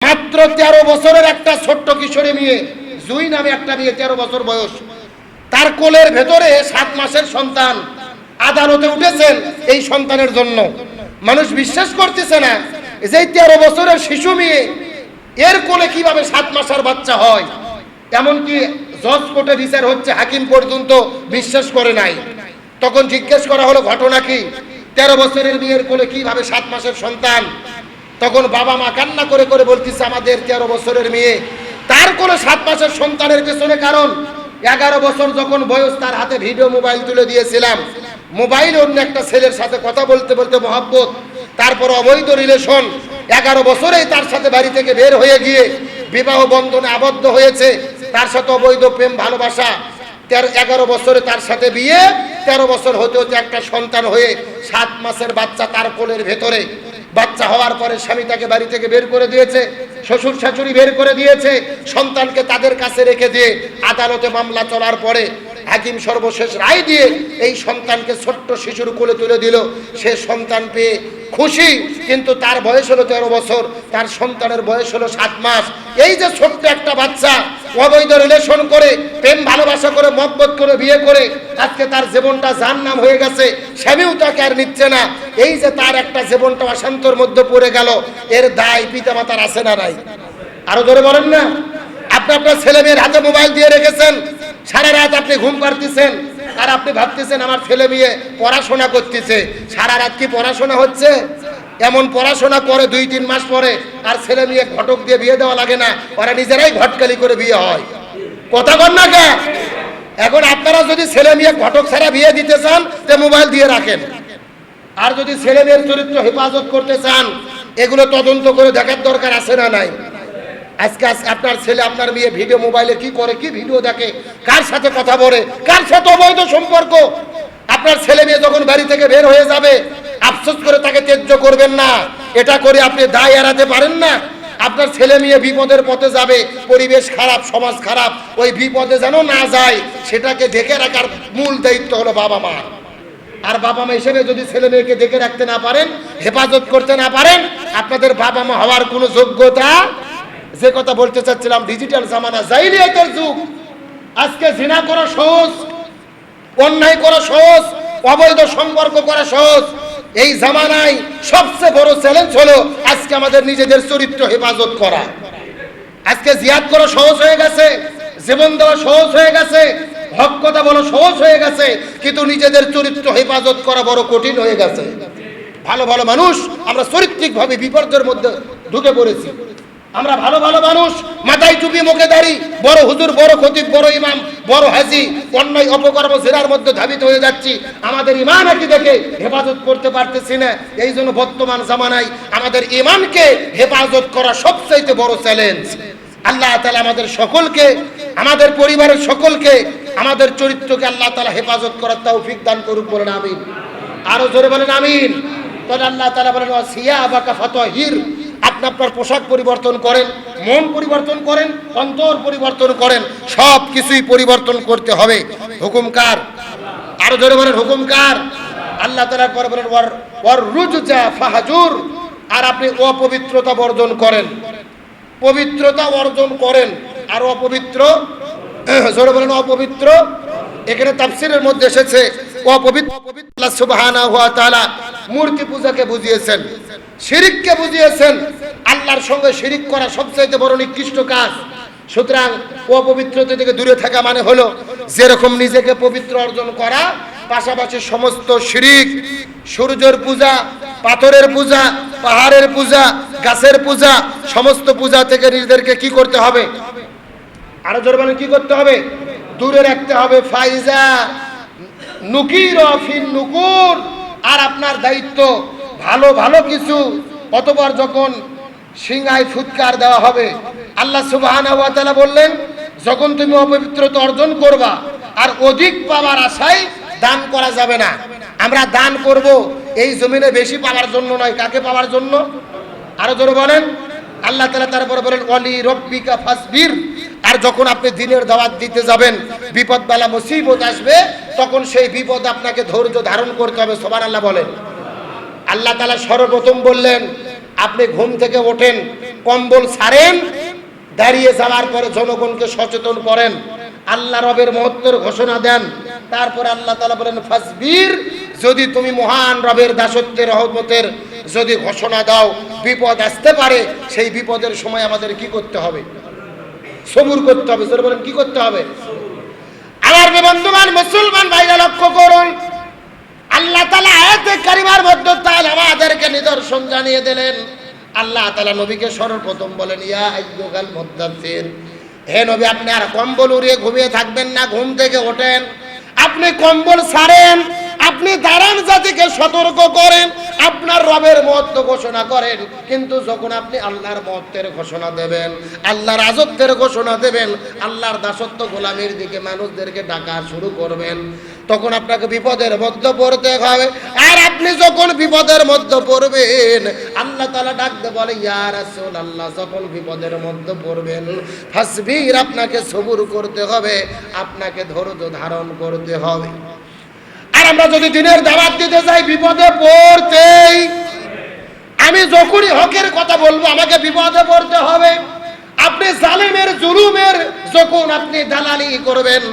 মাত্র 13 বছরের একটা ছোট্ট কিশোরী মেয়ে, জুই নামে একটা মেয়ে, 13 বছর বয়স, তার কোলের ভেতরে 7 মাসের সন্তান। আদালতে উঠেছেন এই সন্তানের জন্য। মানুষ বিশ্বাস করতেছে না যে 13 বছরের শিশু মেয়ে, এর কোলে কিভাবে 7 মাসের বাচ্চা হয়। এমনকি জজ কোর্টে বিচার হচ্ছে, হাকিম পর্যন্ত বিশ্বাস করে নাই। তখন জিজ্ঞেস করা হলো ঘটনা কি, 13 বছরের মেয়ের কোলে কিভাবে 7 মাসের সন্তান। তখন বাবা মা কান্না করে করে বলতেছে, আমাদের 13 বছরের মেয়ে, তার কোলে 7 মাসের সন্তানের পেছনে কারণ 11 বছর যখন বয়স, তার হাতে ভিডিও মোবাইল তুলে দিয়েছিলাম। মোবাইল অন্য একটা ছেলের সাথে কথা বলতে বলতে মহব্বত, তারপর অবৈধ রিলেশন। 11 বছরেই তার সাথে বাড়ি থেকে বের হয়ে গিয়ে বিবাহ বন্ধনে আবদ্ধ হয়েছে, তার সাথে অবৈধ প্রেম ভালোবাসা। 11 বছরে তার সাথে বিয়ে, 13 বছর হতে হতে একটা সন্তান হয়ে 7 মাসের বাচ্চা তার কোলের ভেতরে। বাচ্চা হওয়ার পরে স্বামী তাকে বাড়ি থেকে বের করে দিয়েছে, শ্বশুর শাশুড়ি বের করে দিয়েছে, সন্তানকে তাদের কাছে রেখে দিয়ে আদালতে মামলা চলার পরে হাকিম সর্বশেষ রায় দিয়ে এই সন্তানকে ছোট্ট শিশুর কোলে তুলে দিল। সে সন্তান পেয়ে খুশি, কিন্তু তার বয়স হলো 13 বছর, তার সন্তানের বয়স হলো 7 মাস। এই যে ছোট্ট একটা বাচ্চা অবৈধ রিলেশন করে, প্রেম ভালোবাসা করে, মহব্বত করে, বিয়ে করে আজকে তার জীবনটা জাহান্নাম হয়ে গেছে, স্বামীও তাকে আর নিচ্ছে না। এই যে তার একটা জীবনটা অশান্তর মধ্যে পড়ে গেল, এর দায় পিতামাতার আছে না নাই? আরো জোরে বলেন না। আপনি আপনার ছেলে মেয়ের হাতে মোবাইল দিয়ে রেখেছেন, সারা রাত আপনি ঘুম পাড়তেছেন, আর আপনি ভাবতেছেন আমার ছেলে মেয়ে পড়াশোনা করতেছে। সারা রাত কি পড়াশোনা হচ্ছে? এমন পড়াশোনা করে 2-3 মাস পরে আর ছেলে মেয়ে ঘটক দিয়ে বিয়ে দেওয়া লাগে না, ওরা নিজেরাই ঘটকালি করে বিয়ে হয়। কথা বল না কে? এখন আপনারা যদি ছেলে মেয়ে ঘটক ছাড়া বিয়ে দিতে চান, তে মোবাইল দিয়ে রাখেন। আর যদি ছেলে মেয়ের চরিত্র হেফাজত করতে চান, এগুলো তদন্ত করে দেখার দরকার আছে না নাই? আজকে আপনার ছেলে আপনার মেয়ে ভিডিও মোবাইলে কি করে, কি ভিডিও দেখে, কার সাথে কথা বলে, কার সাথে অবৈধ সম্পর্ক। আপনার ছেলে মেয়ে যখন বাড়ি থেকে বের হয়ে যাবে, আফসোস করে তাকে ত্যায্য করবেন না। এটা করে আপনি দায় এড়াতে পারেন না। আপনার ছেলে মেয়ে বিপদের পথে যাবে, পরিবেশ খারাপ, সমাজ খারাপ, ওই বিপদে যেন না যায় সেটাকে দেখে রাখার মূল দায়িত্ব হলো বাবা মা। আর বাবা মা হিসেবে যদি ছেলে মেয়েকে দেখে রাখতে না পারেন, হেফাজত করতে না পারেন, আপনাদের বাবা মা হওয়ার কোনো যোগ্যতা। যে কথা বলতে চাচ্ছিলাম, ডিজিটাল জামানা, জাইলিয়াতের যুগ। আজকে জিনা করা সহজ, অন্যায় করা সহজ, অবৈধ সম্পর্ক করা সহজ। এই জামানায় সবচেয়ে বড় চ্যালেঞ্জ হলো আজকে আমাদের নিজেদের চরিত্র হেফাজত করা। আজকে জিহাদ করা সহজ হয়ে গেছে, জীবন দেওয়া সহজ হয়ে গেছে, হক কথা বলা সহজ হয়ে গেছে, কিন্তু নিজেদের চরিত্র হেফাজত করা বড় কঠিন হয়ে গেছে। ভালো ভালো মানুষ আমরা চরিত্রিকভাবে বিপর্যয়ের মধ্যে ঢুকে পড়েছি। আমরা ভালো ভালো মানুষ, মাথায় টুপি, মুখে দাড়ি, বড় হুজুর, বড় খতিব, বড় ইমাম, বড় হাজি, অন্যায় অপকর্ম জেরার মধ্যে ধাবিত হয়ে যাচ্ছি। আমাদের ইমান কি দেখে হেফাজত করতে পারতেছি না। এই জন্য বর্তমান জামানায় আমাদের ইমানকে হেফাজত করা সবচাইতে বড় চ্যালেঞ্জ। আল্লাহ তাআলা আমাদের সকলকে, আমাদের পরিবারের সকলকে, আমাদের চরিত্রকে আল্লাহ তাআলা হেফাজত করার তৌফিক দান করুক, বলেন আমিন। আরো জোরে বলেন আমিন। তাহলে আল্লাহ তাআলা বলেন ওয়াসিয়াবাকা ফাতাহির, আপনি আপনার পোশাক পরিবর্তন করেন, মন পরিবর্তন করেন, অন্তর পরিবর্তন করেন, সব কিছুই পরিবর্তন করতে হবে। হুকুম কার? আরো জোরে বলেন হুকুম কার? আল্লাহ তাআলা পরে বলেন ওয়ার রুজজা ফাহাজুর, আর আপনি অপবিত্রতা বর্জন করেন, পবিত্রতা অর্জন করেন। আর অপবিত্র, জোরে বলেন অপবিত্র। এখানে তাফসীরের মধ্যে এসেছে অপবিত্র। আল্লাহ সুবহানাহু ওয়া তাআলা মূর্তি পূজাকে বুঝিয়েছেন, শিরিককে বুঝিয়েছেন। আল্লাহর সঙ্গে শিরিক করা সবচেয়ে বড় নিকৃষ্ট কাজ। সুতরাং অপবিত্রতা থেকে দূরে থাকা মানে হলো যেরকম নিজেকে পবিত্র অর্জন করা, পাশাপাশি সমস্ত শিরিক, সূর্যের পূজা, পাথরের পূজা, পাহাড়ের পূজা, গাছের পূজা, সমস্ত পূজা থেকে নিজেদেরকে কি করতে হবে? আরো জোরে বলেন কি করতে হবে? দূরে রাখতে হবে। ফাইজা নুকির ফিন নুকুর, আর আপনার দায়িত্ব ভালো ভালো কিছু অতবার যখন সিংহায় ফুৎকার দেওয়া হবে, আল্লাহ সুবহানাহু ওয়া তাআলা বললেন যখন তুমি অপবিত্রতা অর্জন করবা আর অধিক পাওয়ার আশায় দান করা যাবে না। আমরা দান করব এই জমিনে বেশি পাওয়ার জন্য নয়, কাকে পাওয়ার জন্য? আরো জোরে বলেন। আল্লাহ তাআলা তারপরে বলেন ওয়ালি রব্বিকা ফাসবির, আর যখন আপনি দ্বীনের দাওয়াত দিতে যাবেন, বিপদ বালা মুসিবত আসবে, তখন সেই বিপদ আপনাকে ধৈর্য ধারণ করতে হবে। সুবহানাল্লাহ বলেন। আল্লাহ তাআলা সর্বপ্রথম বললেন আপনি ঘুম থেকে ওঠেন, কম্বল ছাড়েন, দাঁড়িয়ে যাওয়ার পরে জনগণকে সচেতন করেন, আল্লাহ রবের মহত্বের ঘোষণা দেন। তারপরে আল্লাহ তাআলা বলেন ফাসবির, যদি তুমি মহান রবের দাসত্বের রহমতের যদি ঘোষণা দাও, বিপদ আসতে পারে, সেই বিপদের সময় আমাদের কি করতে হবে? সবুর করতে হবে। জোরে বলেন কি করতে হবে? আমার বন্ধুমান মুসলমান ভাইরা লক্ষ্য করুন, আল্লাহ তাআলা আয়াতে কারিমার মধ্যে তাআলা আমাদেরকে নিদর্শন জানিয়ে দিলেন। আল্লাহ তাআলা নবীকে সর্বপ্রথম বলেন ইয়া আইয়ুহাল মুদ্দাসসির, হে নবী আপনি আর কম্বল উড়িয়ে ঘুমিয়ে থাকবেন না, ঘুম থেকে ওঠেন, আপনি কম্বল ছাড়েন, আপনি দাঁড়ান, জাতিকে সতর্ক করেন, আপনার রবের মহত্ব ঘোষণা করেন। কিন্তু যখন আপনি আল্লাহর মহত্বের ঘোষণা দেবেন, আল্লাহর রাজত্বের ঘোষণা দেবেন, আল্লাহর দাসত্ব গোলামির দিকে মানুষদেরকে ডাকা শুরু করবেন, তখন আপনাকে বিপদের মধ্যে পড়তে হবে। আর আপনি যখন বিপদের মধ্যে পড়বেন, আল্লাহ তাআলা ডাকতে বলে ইয়া রাসূলুল্লাহ, যখন বিপদের মধ্যে পড়বেন ফাসবির, আপনাকে সবুর করতে হবে, আপনাকে ধৈর্য ধারণ করতে হবে। আর আমরা যদি দিনের দাওয়াত দিতে যাই, বিপদে পড়তেই, আমি যখনই হকের কথা বলবো আমাকে বিপদে পড়তে হবে। আপনি জালেমের জুলুমের যখন আপনি দালালি করবেন,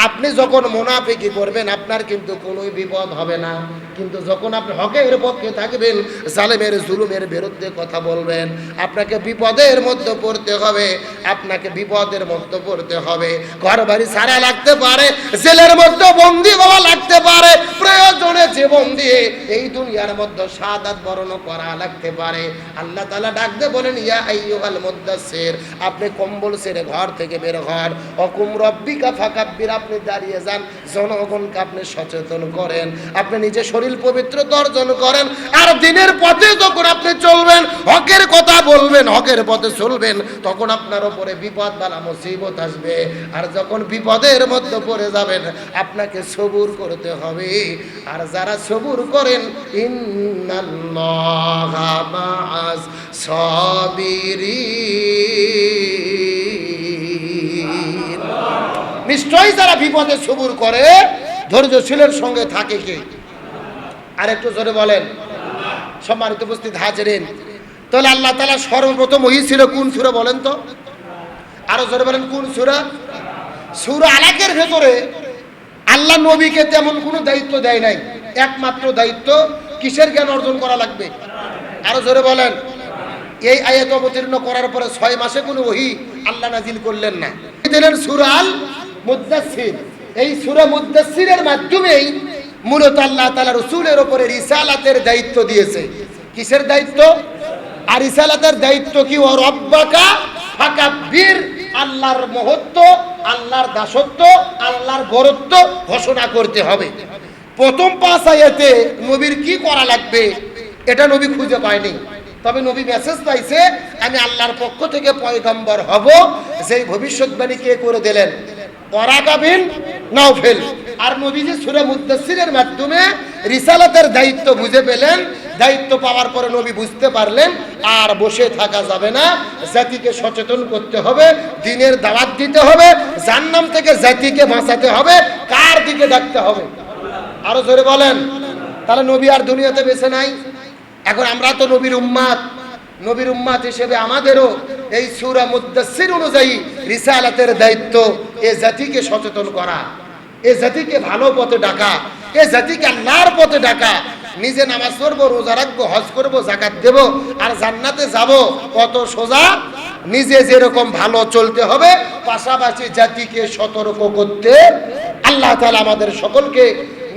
আপনি যখন মুনাফিকি করবেন, আপনার কিন্তু কোনো বিপদ হবে না। কিন্তু যখন আপনি হকের পক্ষে থাকবেন, জালেমের জুলুমের বিরুদ্ধে কথা বলবেন, আপনাকে বিপদের মধ্যে পড়তে হবে, আপনাকে বিপদের মধ্যে পড়তে হবে। ঘর বাড়ি ছাড়া লাগতে পারে, জেলের মধ্যে বন্দী হওয়া লাগতে পারে, প্রয়োজনে জীবন দিয়ে এই দুনিয়ার মধ্যে শাহাদাত বরণ করা লাগতে পারে। আল্লাহ তাআলা ডাকতে বলেন ইয়া আইয়ুহাল মুদ্দাসসির, আপনি কম্বল ছেড়ে ঘর থেকে বের হন, অকুম রব্বিকা ফাকাব্বির, আপনি দাঁড়িয়ে যান, জনগণকে আপনি সচেতন করেন, আপনি নিজে শরীর পবিত্রতা অর্জন করেন। আর দিনের পথে যখন আপনি চলবেন, হকের কথা বলবেন, হকের পথে চলবেন, তখন আপনার উপরে বিপদ বালা মুসিবত আসবে। আর যখন বিপদের মধ্যে পড়ে যাবেন, আপনাকে সবুর করতে হবে। আর যারা সবুর করেন, ইন্নাল্লাহা মাআস সাবিরিন, নিশ্চয়ই যারা বিপদে সবুর করে, ধৈর্যশীলের সঙ্গে থাকে কে? আর একটু জোরে বলেন। সম্মানিত উপস্থিত হাজিরিন, তাহলে আল্লাহ তাআলা সর্বপ্রথম ওহী ছিল কোন সূরা বলেন তো? আরো জোরে বলেন কোন সূরা? সূরা আলাকের ভেতরে আল্লাহ নবীকে তেমন কোনো দায়িত্ব দেয় নাই। একমাত্র দায়িত্ব কিসের জ্ঞান অর্জন করা লাগবে? আরো জোরে বলেন। এই আয়াত অবতীর্ণ করার পরে 6 মাসে কোনো ওহী আল্লাহ নাজিল করলেন না, দিলেন সূরা আল মুদ্দাসসির। এই সূরা মুদ্দাসসিরের মাধ্যমেই মূলত আল্লাহ তাআলা রাসূলের উপরে রিসালাতের দায়িত্ব দিয়েছে। কিসের দায়িত্ব? আর রিসালাতের দায়িত্ব কি? ও রব্বাকা ফাকাব্বির, আল্লাহর মহত্ব, আল্লাহর দাসত্ব, আল্লাহর গরত্ব ঘোষণা করতে হবে। প্রথম 5 আয়াতে নবীর কি করা লাগবে এটা নবী খুঁজে পায়নি, তবে নবী মেসেজ পাইছে আমি আল্লাহর পক্ষ থেকে পয়গম্বর হব। যেই ভবিষ্যৎবাণী কে করে দিলেন? Waraqa bin নাওফেল। আর নবীজি সূরা মুদ্দাসসিরের মাধ্যমে রিসালাতের দায়িত্ব বুঝে পেলেন। দায়িত্ব পাওয়ার পরে নবী বুঝতে পারলেন আর বসে থাকা যাবে না, জাতিকে সচেতন করতে হবে, দ্বীনের দাওয়াত দিতে হবে, জাহান্নাম থেকে জাতিকে বাঁচাতে হবে। কার দিকে ডাকতে হবে? আরো জোরে বলেন। তাহলে নবী আর দুনিয়াতে বেঁচে নাই। এখন আমরা তো নবীর উম্মাত, নবীর উম্মাত হিসেবে আমাদেরও এই সূরা মুদ্দাসসির অনুযায়ী রিসালাতের দায়িত্ব এ জাতিকে সচেতন করা, এ জাতিকে ভালো পথে ডাকা, এ জাতিকে আল্লাহর পথে ডাকা। নিজে নামাজ পড়বো, রোজা রাখবো, হজ করবো, যাকাত দেব আর জান্নাতে যাব, কত সোজা। নিজে যেরকম ভালো চলতে হবে, পাশাপাশি জাতিকে সতর্ক করতে। আল্লাহ তাআলা আমাদের সকলকে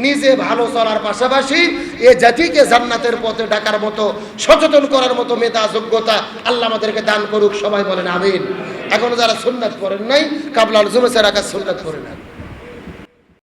নিজে ভালো চলার পাশাপাশি এ জাতিকে জান্নাতের পথে ডাকার মতো, সচেতন করার মতো মেধা যোগ্যতা আল্লাহ আমাদেরকে দান করুক। সবাই বলেন আমিন। এখন যারা সুন্নাত পড়েন নাই, কাবলাল জুমা রাকাত সুন্নাত পড়ে নেন।